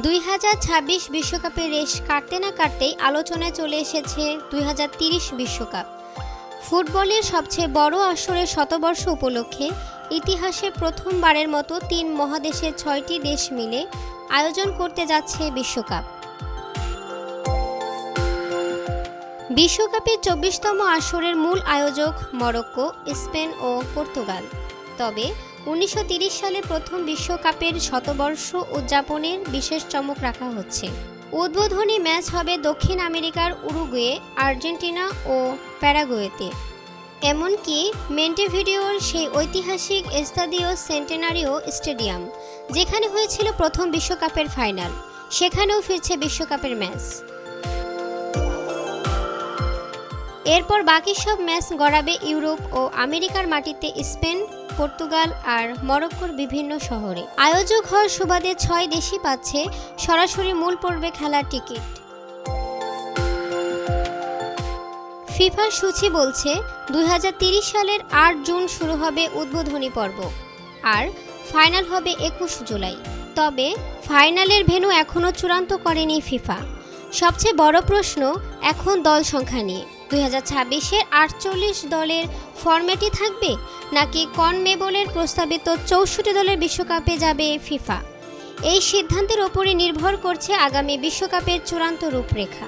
2026 বিশ্বকাপের রেশ কাটতে না কাটতেই আলোচনায় চলে এসেছে 2030 বিশ্বকাপ। ফুটবলের সবচেয়ে বড় আসরের শতবর্ষ উপলক্ষে ইতিহাসে প্রথমবারের মতো 3 মহাদেশের 6টি দেশ মিলে আয়োজন করতে যাচ্ছে বিশ্বকাপ। বিশ্বকাপের 24তম আসরের মূল আয়োজক মরক্কো, স্পেন ও পর্তুগাল। তবে 1930 সালে প্রথম বিশ্বকাপের শতবর্ষ উদযাপনের বিশেষ চমক রাখা হচ্ছে। উদ্বোধনী ম্যাচ হবে দক্ষিণ আমেরিকার উরুগুয়ে, আর্জেন্টিনা ও প্যারাগুয়েতে। এমনকি মন্টেভিডিওর সেই ঐতিহাসিক এস্তাদিও সেন্টেনারিও স্টেডিয়াম, যেখানে হয়েছিল প্রথম বিশ্বকাপের ফাইনাল, সেখানেও ফিরছে বিশ্বকাপের ম্যাচ। এরপর বাকি সব ম্যাচ গড়াবে ইউরোপ ও আমেরিকার মাটিতে স্পেন, পর্তুগাল আর মরক্কোর বিভিন্ন শহরে। আয়োজক হওয়ার সুবাদে 6 দেশই পাচ্ছে সরাসরি মূল পর্বে খেলার টিকিট। ফিফার সূচি বলছে 2030 সালের 8 জুন শুরু হবে উদ্বোধনী পর্ব, আর ফাইনাল হবে 21 জুলাই। তবে ফাইনালের ভেন্যু এখনও চূড়ান্ত করেনি ফিফা। সবচেয়ে বড় প্রশ্ন এখন দল সংখ্যা নিয়ে। 2026-এর 48 দলের ফরম্যাটই থাকবে, নাকি কনমেবলের প্রস্তাবিত 64 দলের বিশ্বকাপে যাবে ফিফা? এই সিদ্ধান্তের ওপরে নির্ভর করছে আগামী বিশ্বকাপের চূড়ান্ত রূপরেখা।